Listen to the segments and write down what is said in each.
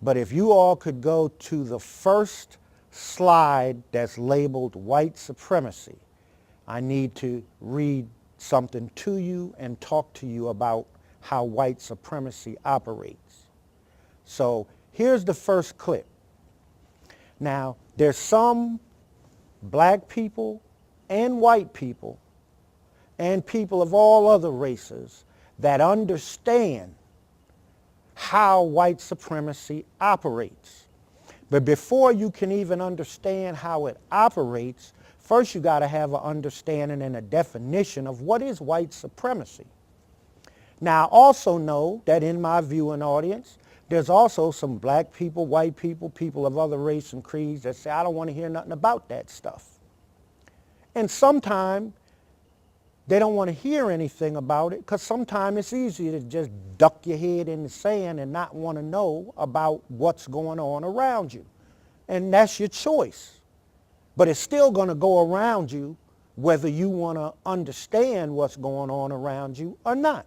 But if you all could go to the first slide that's labeled white supremacy, I need to read something to you and talk to you about how white supremacy operates. So here's the first clip. Now, there's some black people and white people and people of all other races that understand how white supremacy operates. But before you can even understand how it operates, first you got to have an understanding and a definition of what is white supremacy. Now, also know that in my viewing audience, there's also some black people, white people, people of other race and creeds that say, I don't want to hear nothing about that stuff. And sometimes they don't want to hear anything about it because sometimes it's easy to just duck your head in the sand and not want to know about what's going on around you. And that's your choice. But it's still going to go around you whether you want to understand what's going on around you or not.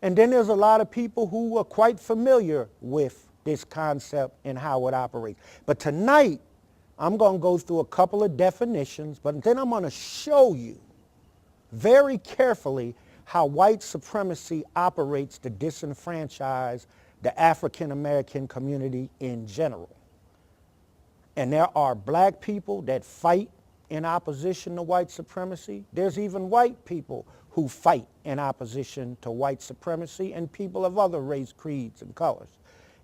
And then there's a lot of people who are quite familiar with this concept and how it operates. But tonight, I'm going to go through a couple of definitions, but then I'm going to show you very carefully how white supremacy operates to disenfranchise the African American community in general. And there are black people that fight in opposition to white supremacy. There's even white people who fight in opposition to white supremacy, and people of other race, creeds, and colors.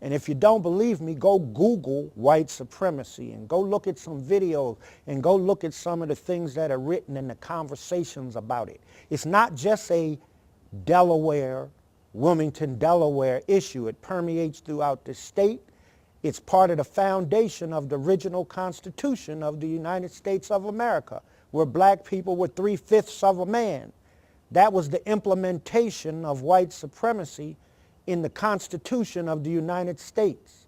And if you don't believe me, go Google white supremacy and go look at some videos and go look at some of the things that are written in the conversations about it. It's not just a Delaware, Wilmington, Delaware issue. It permeates throughout the state. It's part of the foundation of the original Constitution of the United States of America, where black people were 3/5 of a man. That was the implementation of white supremacy in the Constitution of the United States.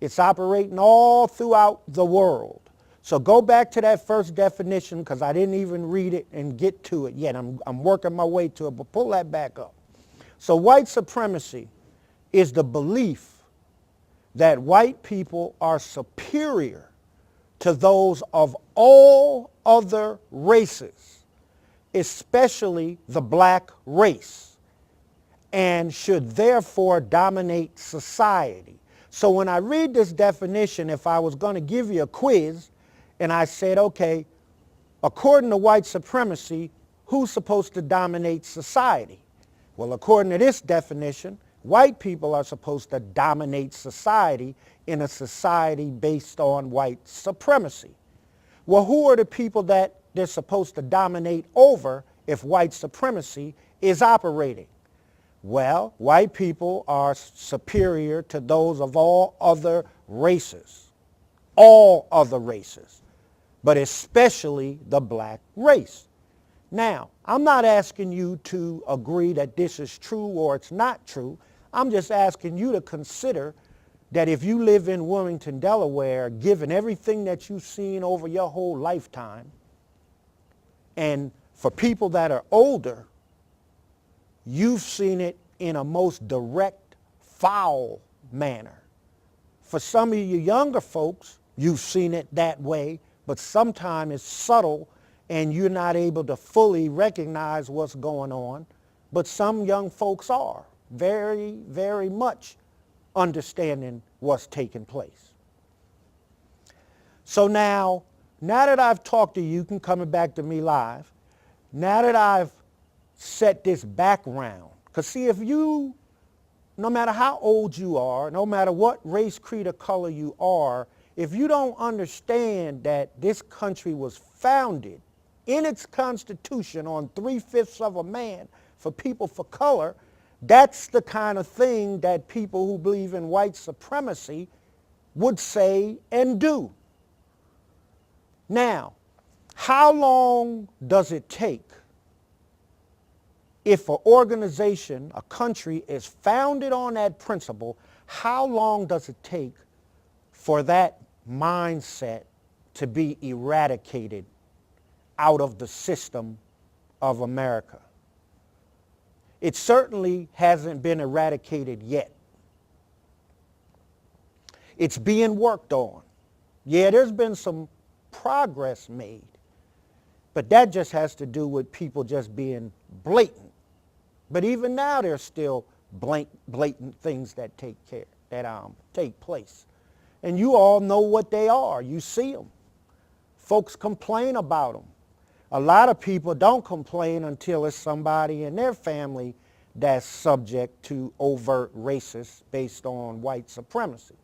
It's operating all throughout the world. So go back to that first definition because I didn't even read it and get to it yet. I'm working my way to it, but pull that back up. So white supremacy is the belief that white people are superior to those of all other races, especially the black race, and should therefore dominate society. So when I read this definition, if I was going to give you a quiz and I said, okay, according to white supremacy, who's supposed to dominate society? Well, according to this definition, white people are supposed to dominate society in a society based on white supremacy. Well, who are the people that they're supposed to dominate over if white supremacy is operating? Well, white people are superior to those of all other races, but especially the black race. Now, I'm not asking you to agree that this is true or it's not true. I'm just asking you to consider that if you live in Wilmington, Delaware, given everything that you've seen over your whole lifetime, and for people that are older, you've seen it in a most direct, foul manner. For some of you younger folks, you've seen it that way, but sometimes it's subtle and you're not able to fully recognize what's going on. But some young folks are very, very much understanding what's taking place. So now that I've talked to you, you can come back to me live. Now that I've set this background, because see, if you, no matter how old you are, no matter what race, creed, or color you are, if you don't understand that this country was founded in its Constitution on 3/5 of a man for people for color, that's the kind of thing that people who believe in white supremacy would say and do. Now, how long does it take if an organization, a country is founded on that principle, how long does it take for that mindset to be eradicated out of the system of America? It certainly hasn't been eradicated yet. It's being worked on. Yeah, there's been some progress made, but that just has to do with people just being blatant. But even now, there's still blatant things that take place. And you all know what they are. You see them. Folks complain about them. A lot of people don't complain until it's somebody in their family that's subject to overt racist based on white supremacy.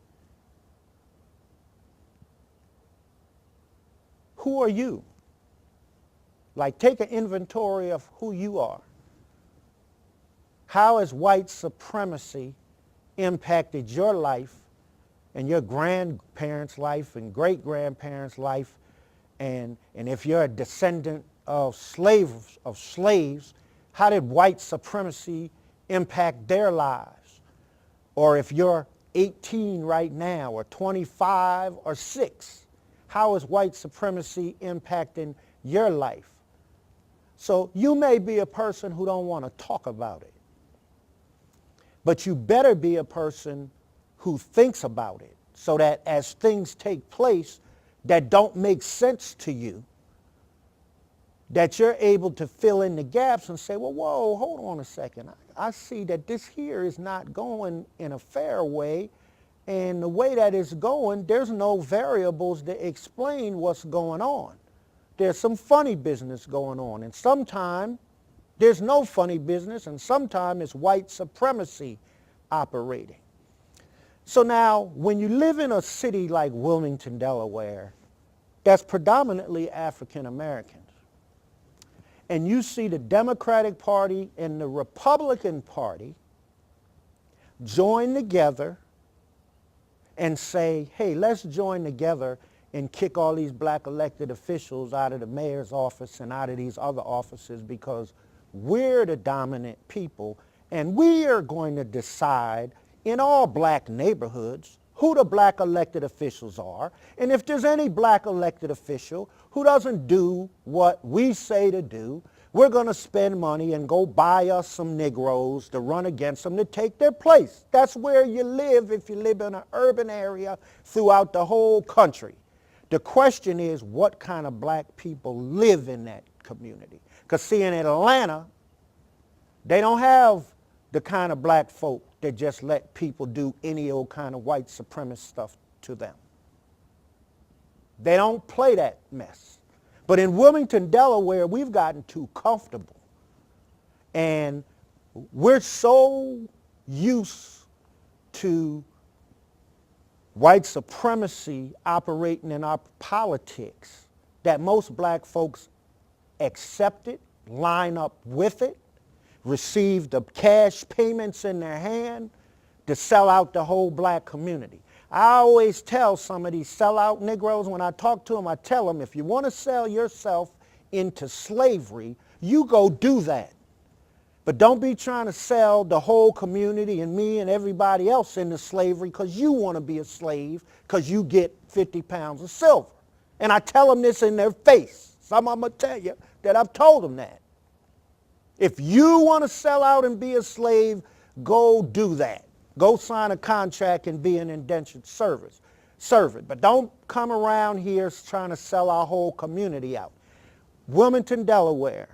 Who are you? Like, take an inventory of who you are. How has white supremacy impacted your life and your grandparents' life and great-grandparents' life? And if you're a descendant of slaves, how did white supremacy impact their lives? Or if you're 18 right now, or 25 or 6, how is white supremacy impacting your life? So you may be a person who don't want to talk about it, but you better be a person who thinks about it, so that as things take place that don't make sense to you, that you're able to fill in the gaps and say, well, whoa, hold on a second. I see that this here is not going in a fair way, and the way that it's going, there's no variables that explain what's going on. There's some funny business going on, and sometimes there's no funny business, and sometimes it's white supremacy operating. So now, when you live in a city like Wilmington, Delaware, that's predominantly African Americans, and you see the Democratic Party and the Republican Party join together and say, hey, let's join together and kick all these black elected officials out of the mayor's office and out of these other offices, because we're the dominant people, and we are going to decide in all black neighborhoods who the black elected officials are. And if there's any black elected official who doesn't do what we say to do, we're going to spend money and go buy us some Negroes to run against them to take their place. That's where you live if you live in an urban area throughout the whole country. The question is, what kind of black people live in that community? Because see, in Atlanta, they don't have the kind of black folk that just let people do any old kind of white supremacist stuff to them. They don't play that mess. But in Wilmington, Delaware, we've gotten too comfortable. And we're so used to white supremacy operating in our politics that most black folks accept it, line up with it, receive the cash payments in their hand to sell out the whole black community. I always tell some of these sellout Negroes, when I talk to them, I tell them, if you want to sell yourself into slavery, you go do that. But don't be trying to sell the whole community and me and everybody else into slavery because you want to be a slave because you get 50 pounds of silver. And I tell them this in their face. Some of them will tell you that I've told them that. If you want to sell out and be a slave, go do that. Go sign a contract and be an indentured servant. But don't come around here trying to sell our whole community out. Wilmington, Delaware,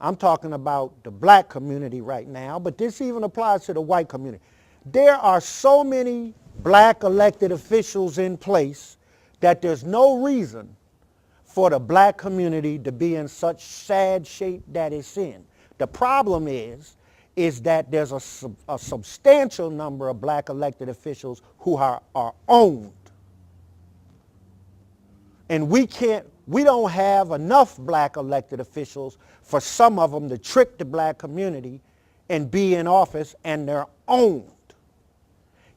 I'm talking about the black community right now, but this even applies to the white community. There are so many black elected officials in place that there's no reason for the black community to be in such sad shape that it's in. The problem is that there's a substantial number of black elected officials who are owned. And we don't have enough black elected officials for some of them to trick the black community and be in office, and they're owned.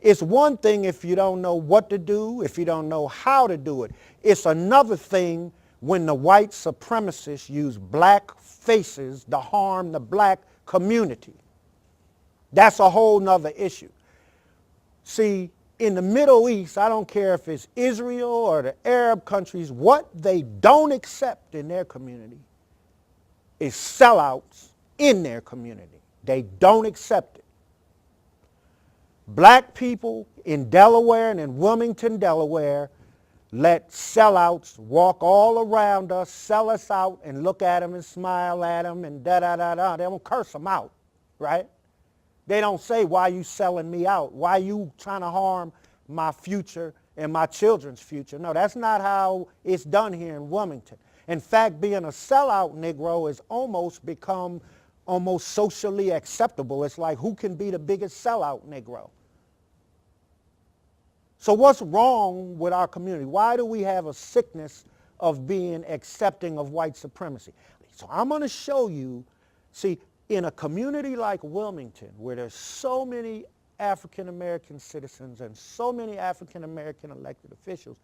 It's one thing if you don't know what to do, if you don't know how to do it. It's another thing when the white supremacists use black faces to harm the black community. That's a whole nother issue. See, in the Middle East, I don't care if it's Israel or the Arab countries, what they don't accept in their community is sellouts in their community. They don't accept it. Black people in Delaware and in Wilmington, Delaware, let sellouts walk all around us, sell us out, and look at them and smile at them and da-da-da-da. They don't curse them out, right? They don't say, why you selling me out? Why you trying to harm my future and my children's future? No, that's not how it's done here in Wilmington. In fact, being a sellout Negro has almost become almost socially acceptable. It's like, who can be the biggest sellout Negro? So what's wrong with our community? Why do we have a sickness of being accepting of white supremacy? So I'm going to show you, see, in a community like Wilmington, where there's so many African-American citizens and so many African-American elected officials,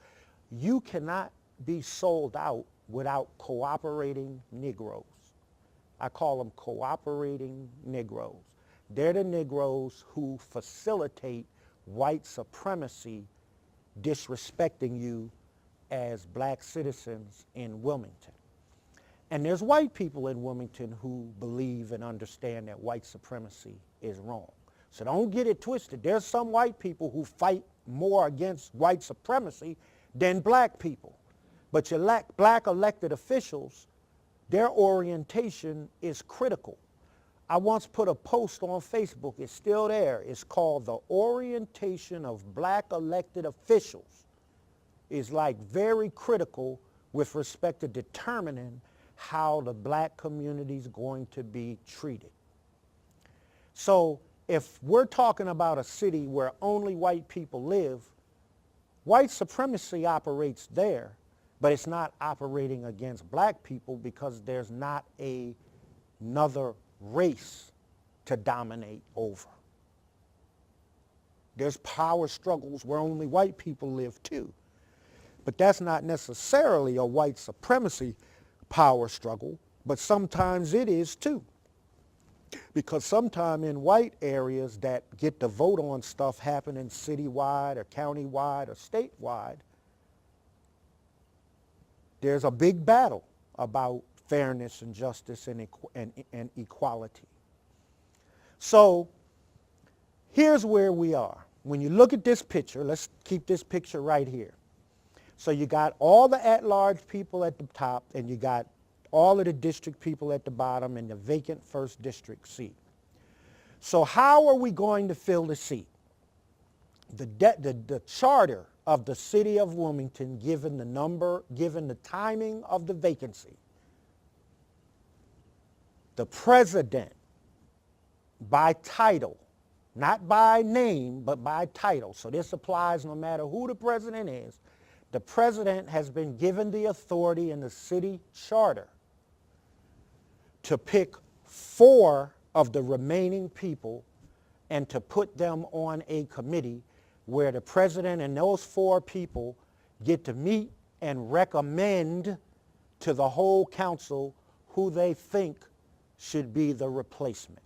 you cannot be sold out without cooperating Negroes. I call them cooperating Negroes. They're the Negroes who facilitate white supremacy disrespecting you as black citizens in Wilmington. And there's white people in Wilmington who believe and understand that white supremacy is wrong. So don't get it twisted. There's some white people who fight more against white supremacy than black people. But your black elected officials, their orientation is critical. I once put a post on Facebook, it's still there. It's called The Orientation of Black Elected Officials. Is like very critical with respect to determining how the black community is going to be treated. So if we're talking about a city where only white people live, white supremacy operates there, but it's not operating against black people because there's not another race to dominate over. There's power struggles where only white people live too. But that's not necessarily a white supremacy power struggle, but sometimes it is too. Because sometimes in white areas that get to vote on stuff happening citywide or countywide or statewide, there's a big battle about fairness and justice and equality. So here's where we are. When you look at this picture, let's keep this picture right here. So you got all the at-large people at the top, and you got all of the district people at the bottom and the vacant first district seat. So how are we going to fill the seat? The charter of the city of Wilmington, given the timing of the vacancy, the president, by title, not by name, but by title, so this applies no matter who the president is, the president has been given the authority in the city charter to pick 4 of the remaining people and to put them on a committee where the president and those 4 people get to meet and recommend to the whole council who they think should be the replacement.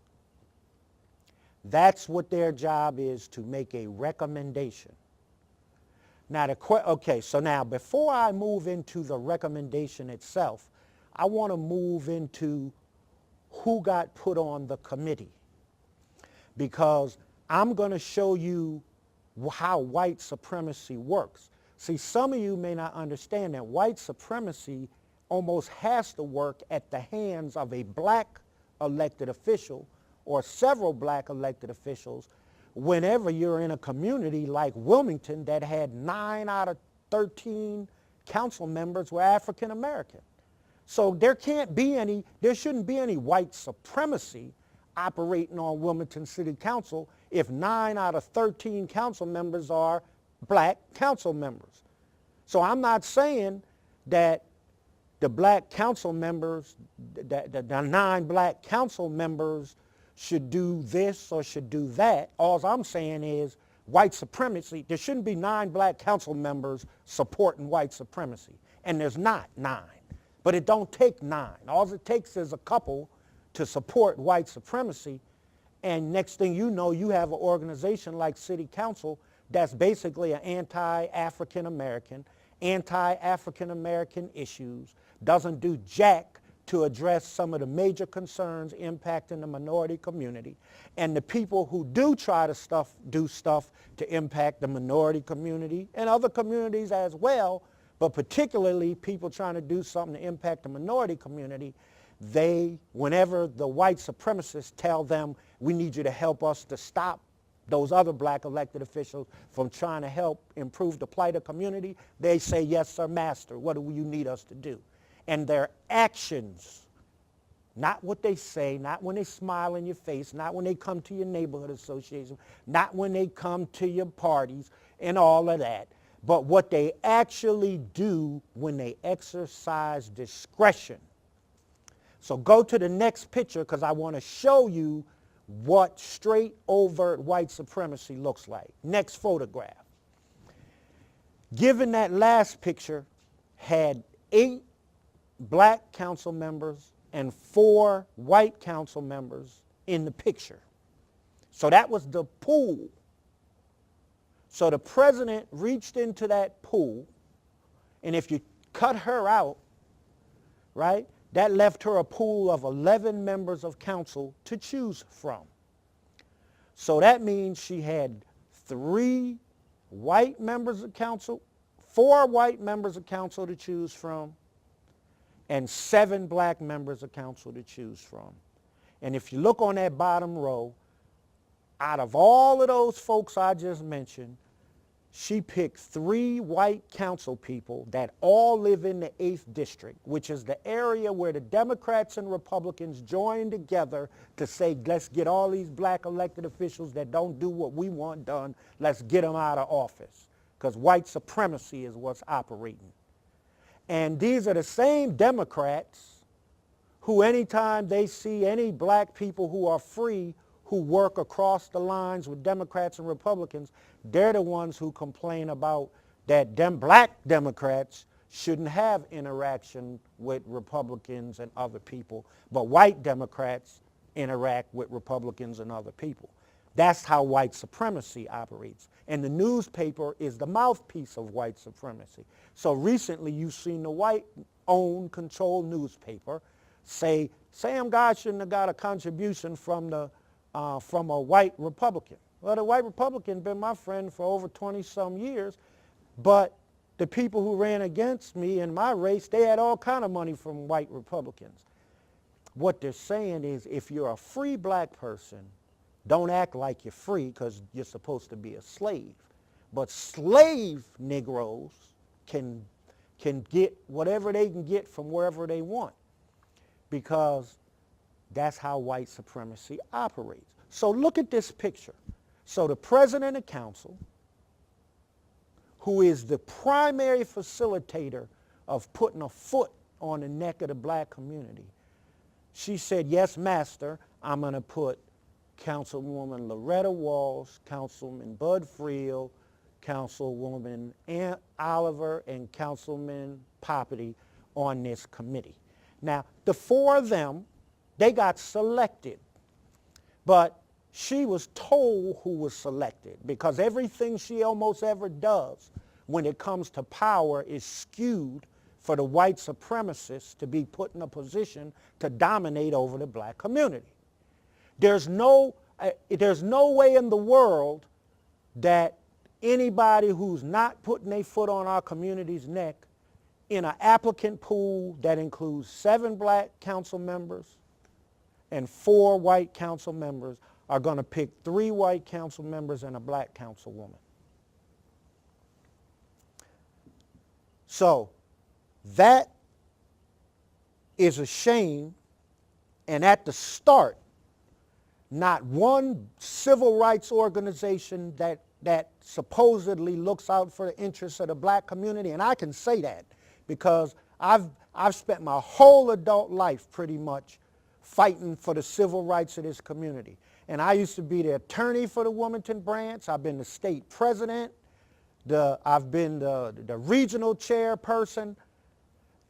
That's what their job is, to make a recommendation. Now, so now before I move into the recommendation itself, I want to move into who got put on the committee, because I'm going to show you how white supremacy works. See, some of you may not understand that white supremacy almost has to work at the hands of a black elected official or several black elected officials whenever you're in a community like Wilmington that had 9 out of 13 council members were African American. So there shouldn't be any white supremacy operating on Wilmington City Council if 9 out of 13 council members are black council members. So I'm not saying that the black council members, the 9 black council members should do this or should do that. All I'm saying is white supremacy, there shouldn't be 9 black council members supporting white supremacy. And there's not 9. But it don't take 9. All it takes is a couple to support white supremacy. And next thing you know, you have an organization like City Council that's basically an anti-African American issues, doesn't do jack to address some of the major concerns impacting the minority community. And the people who do try to do stuff to impact the minority community and other communities as well, but particularly people trying to do something to impact the minority community, whenever the white supremacists tell them, we need you to help us to stop those other black elected officials from trying to help improve the plight of community, they say, yes, sir, master, what do you need us to do? And their actions, not what they say, not when they smile in your face, not when they come to your neighborhood association, not when they come to your parties and all of that, but what they actually do when they exercise discretion. So go to the next picture because I want to show you what straight overt white supremacy looks like. Next photograph. Given that last picture had 8 black council members and 4 white council members in the picture. So that was the pool. So the president reached into that pool, and if you cut her out, right, that left her a pool of 11 members of council to choose from. So that means she had 3 white members of council, 4 white members of council to choose from, and 7 black members of council to choose from. And if you look on that bottom row, out of all of those folks I just mentioned, she picked 3 white council people that all live in the 8th district, which is the area where the Democrats and Republicans joined together to say, let's get all these black elected officials that don't do what we want done, let's get them out of office, because white supremacy is what's operating. And these are the same Democrats who anytime they see any black people who are free, who work across the lines with Democrats and Republicans, they're the ones who complain about that black Democrats shouldn't have interaction with Republicans and other people, but white Democrats interact with Republicans and other people. That's how white supremacy operates. And the newspaper is the mouthpiece of white supremacy. So recently you've seen the white-owned, controlled newspaper say, Sam God shouldn't have got a contribution from a white Republican. Well, the white Republican been my friend for over 20-some years, but the people who ran against me in my race, they had all kind of money from white Republicans. What they're saying is, if you're a free black person, don't act like you're free because you're supposed to be a slave. But slave Negroes can get whatever they can get from wherever they want, because that's how white supremacy operates. So look at this picture. So the president of council, who is the primary facilitator of putting a foot on the neck of the black community, she said, yes, master, I'm going to put Councilwoman Loretta Walsh, Councilman Bud Friel, Councilwoman Ann Oliver, and Councilman Poppity on this committee. Now, the 4 of them, they got selected, but she was told who was selected, because everything she almost ever does when it comes to power is skewed for the white supremacists to be put in a position to dominate over the black community. There's no way in the world that anybody who's not putting their foot on our community's neck in an applicant pool that includes 7 black council members and 4 white council members are going to pick 3 white council members and a black councilwoman. So that is a shame, and at the start, not one civil rights organization that supposedly looks out for the interests of the black community, and I can say that because I've spent my whole adult life pretty much fighting for the civil rights of this community. And I used to be the attorney for the Wilmington branch. I've been the state president. I've been the regional chairperson.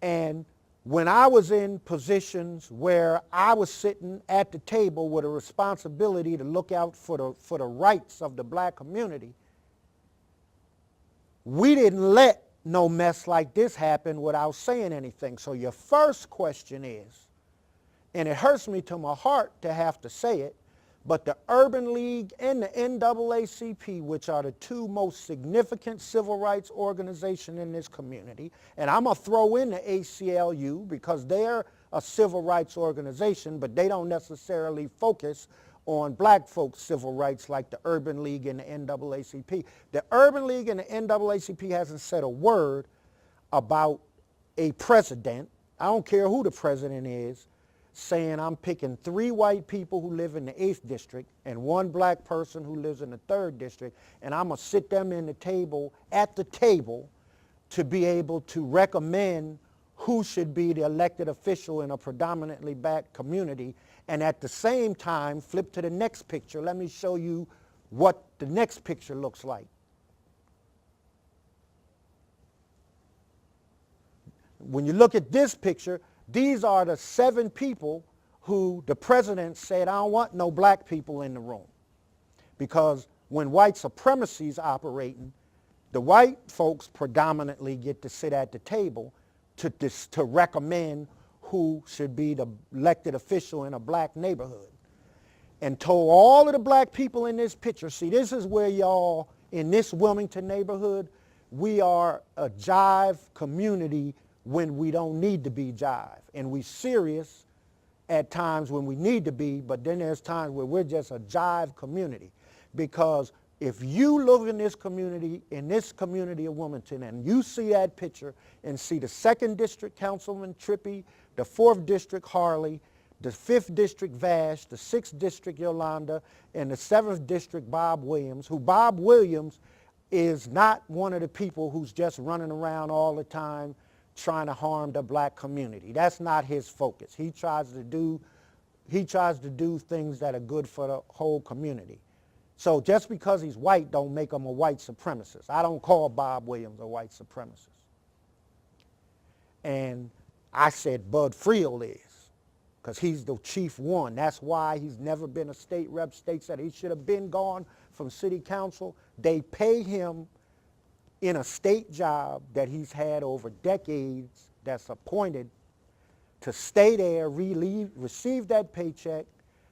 And when I was in positions where I was sitting at the table with a responsibility to look out for the rights of the black community, we didn't let no mess like this happen without saying anything. So your first question is, and it hurts me to my heart to have to say it, but the Urban League and the NAACP, which are the two most significant civil rights organizations in this community, and I'm going to throw in the ACLU because they're a civil rights organization, but they don't necessarily focus on black folks' civil rights like the Urban League and the NAACP. The Urban League and the NAACP hasn't said a word about a president, I don't care who the president is, saying I'm picking 3 white people who live in the 8th district and 1 black person who lives in the 3rd district, and I'm going to sit them at the table to be able to recommend who should be the elected official in a predominantly black community, and at the same time, flip to the next picture. Let me show you what the next picture looks like. When you look at this picture, these are the 7 people who the president said, I don't want no black people in the room. Because when white supremacy is operating, the white folks predominantly get to sit at the table to recommend who should be the elected official in a black neighborhood. And told all of the black people in this picture, see, this is where y'all, in this Wilmington neighborhood, we are a jive community when we don't need to be jive. And we serious at times when we need to be, but then there's times where we're just a jive community. Because if you live in this community of Wilmington, and you see that picture and see the 2nd District Councilman Trippy, the 4th District Harley, the 5th District Vash, the 6th District Yolanda, and the 7th District Bob Williams, who Bob Williams is not one of the people who's just running around all the time trying to harm the black community. That's not his focus. He tries to do things that are good for the whole community. So just because he's white don't make him a white supremacist. I don't call Bob Williams a white supremacist. And I said Bud Friel is, because he's the chief one. That's why he's never been a state rep. State said he should have been gone from city council. They pay him in a state job that he's had over decades, that's appointed to stay there, receive that paycheck,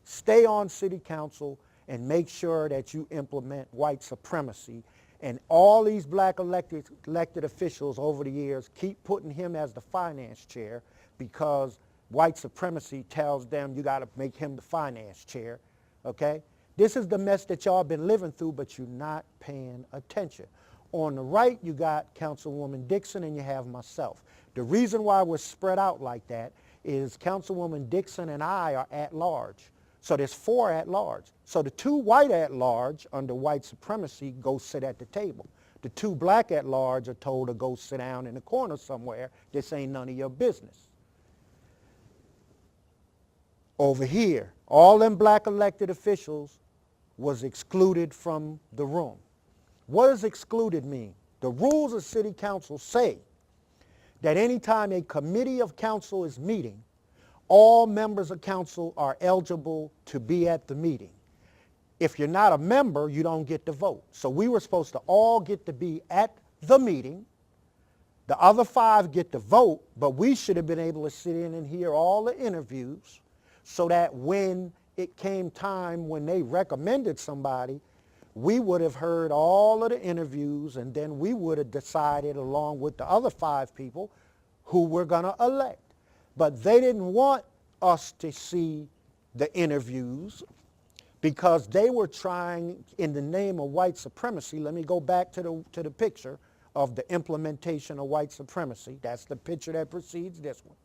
stay on city council, and make sure that you implement white supremacy. And all these black elected officials over the years keep putting him as the finance chair because white supremacy tells them you got to make him the finance chair, okay? This is the mess that y'all been living through, but you're not paying attention. On the right, you got Councilwoman Dixon and you have myself. The reason why we're spread out like that is Councilwoman Dixon and I are at large. So there's 4 at large. So the 2 white at large under white supremacy go sit at the table. The 2 black at large are told to go sit down in the corner somewhere. This ain't none of your business. Over here, all them black elected officials was excluded from the room. What does excluded mean? The rules of city council say that anytime a committee of council is meeting, all members of council are eligible to be at the meeting. If you're not a member, you don't get to vote. So we were supposed to all get to be at the meeting. The other 5 get to vote, but we should have been able to sit in and hear all the interviews so that when it came time when they recommended somebody, we would have heard all of the interviews, and then we would have decided along with the other 5 people who we're going to elect. But they didn't want us to see the interviews because they were trying, in the name of white supremacy, let me go back to the picture of the implementation of white supremacy. That's the picture that precedes this one.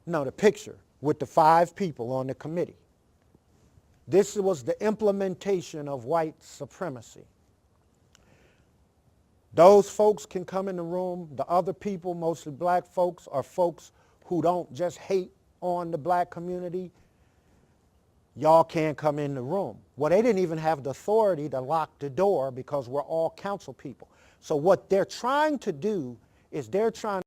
No, the picture with the 5 people on the committee. This was the implementation of white supremacy. Those folks can come in the room. The other people, mostly black folks, are folks who don't just hate on the black community. Y'all can't come in the room. Well, they didn't even have the authority to lock the door because we're all council people. So what they're trying to do is they're trying